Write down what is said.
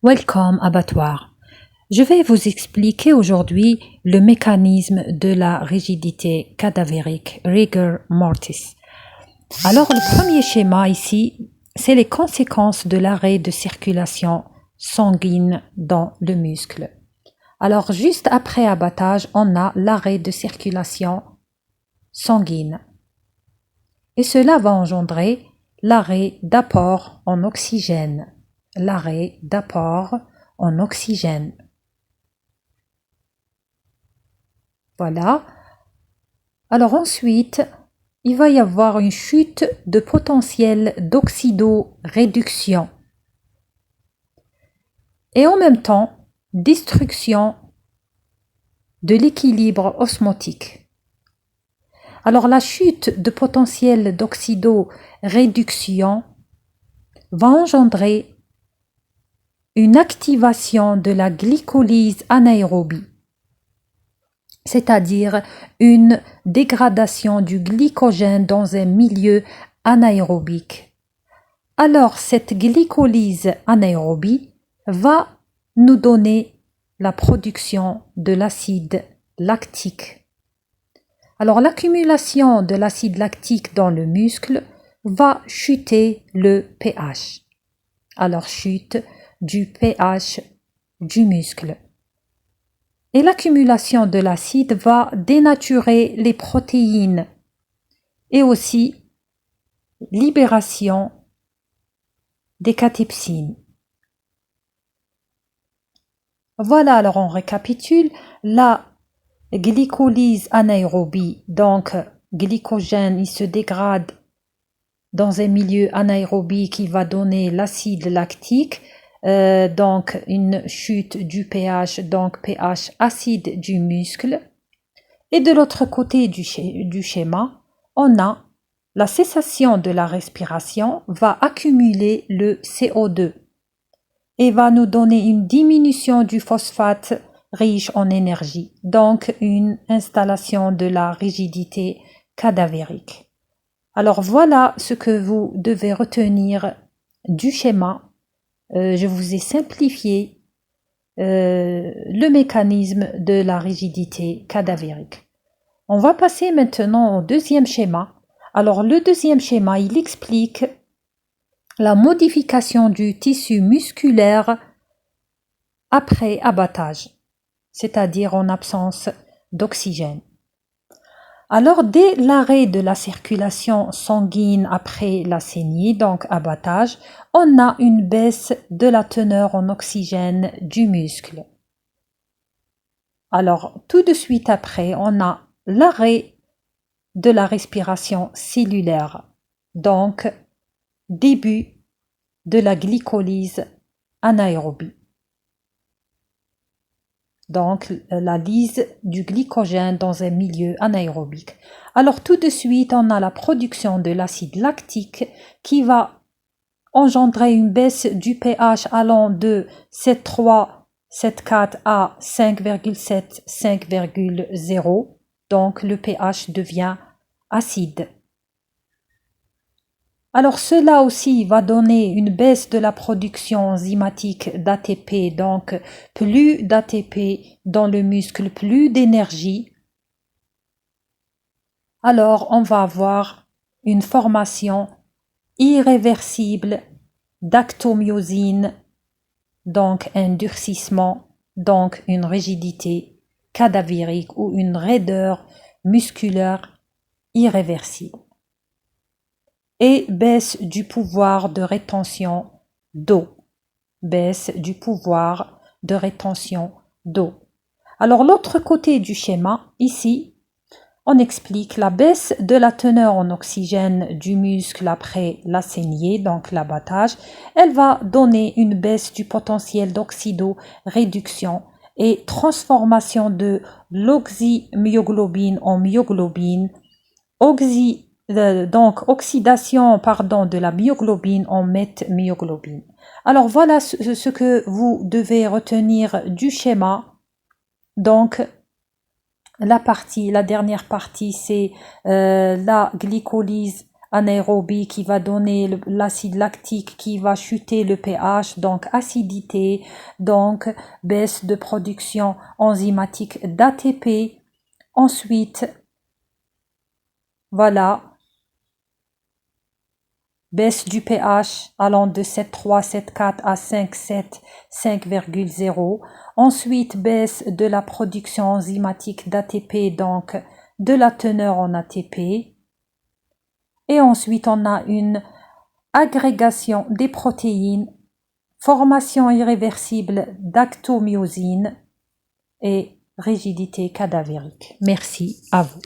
Welcome abattoir. Je vais vous expliquer aujourd'hui le mécanisme de la rigidité cadavérique, rigor mortis. Alors le premier schéma ici, c'est les conséquences de l'arrêt de circulation sanguine dans le muscle. Alors juste après abattage, on a l'arrêt de circulation sanguine. Et cela va engendrer l'arrêt d'apport en oxygène. L'arrêt d'apport en oxygène. Voilà. Alors ensuite, il va y avoir une chute de potentiel d'oxydoréduction. Et en même temps, destruction de l'équilibre osmotique. Alors la chute de potentiel d'oxydoréduction va engendrer une activation de la glycolyse anaérobie, c'est-à-dire une dégradation du glycogène dans un milieu anaérobique. Alors cette glycolyse anaérobie va nous donner la production de l'acide lactique. Alors l'accumulation de l'acide lactique dans le muscle va chuter le pH. Alors chute du pH du muscle. Et l'accumulation de l'acide va dénaturer les protéines et aussi libération des catepsines. Voilà, alors on récapitule la glycolyse anaérobie, donc glycogène, il se dégrade dans un milieu anaérobie qui va donner l'acide lactique. Donc une chute du pH, donc pH acide du muscle. Et de l'autre côté du schéma, on a la cessation de la respiration va accumuler le CO2 et va nous donner une diminution du phosphate riche en énergie, donc une installation de la rigidité cadavérique. Alors voilà ce que vous devez retenir du schéma. Je vous ai simplifié le mécanisme de la rigidité cadavérique. On va passer maintenant au deuxième schéma. Alors le deuxième schéma, il explique la modification du tissu musculaire après abattage, c'est-à-dire en absence d'oxygène. Alors, dès l'arrêt de la circulation sanguine après la saignée, donc abattage, on a une baisse de la teneur en oxygène du muscle. Alors, tout de suite après, on a l'arrêt de la respiration cellulaire, donc début de la glycolyse anaérobie. Donc la lyse du glycogène dans un milieu anaérobique. Alors tout de suite, on a la production de l'acide lactique qui va engendrer une baisse du pH allant de 7,3, 7,4 à 5,7, 5,0. Donc le pH devient acide. Alors cela aussi va donner une baisse de la production enzymatique d'ATP, donc plus d'ATP dans le muscle, plus d'énergie. Alors on va avoir une formation irréversible d'actomyosine, donc un durcissement, donc une rigidité cadavérique ou une raideur musculaire irréversible. Et baisse du pouvoir de rétention d'eau. Baisse du pouvoir de rétention d'eau. Alors l'autre côté du schéma, ici, on explique la baisse de la teneur en oxygène du muscle après la saignée, donc l'abattage. Elle va donner une baisse du potentiel d'oxydoréduction et transformation de l'oxymyoglobine en myoglobine, donc oxydation de la myoglobine en métmyoglobine. Alors voilà ce que vous devez retenir du schéma. Donc la dernière partie, c'est la glycolyse anaérobie qui va donner l'acide lactique qui va chuter le pH, donc acidité, donc baisse de production enzymatique d'ATP. Ensuite, voilà, baisse du pH allant de 7,3, 7,4 à 5,7, 5,0. Ensuite, baisse de la production enzymatique d'ATP, donc de la teneur en ATP. Et ensuite, on a une agrégation des protéines, formation irréversible d'actomyosine et rigidité cadavérique. Merci à vous.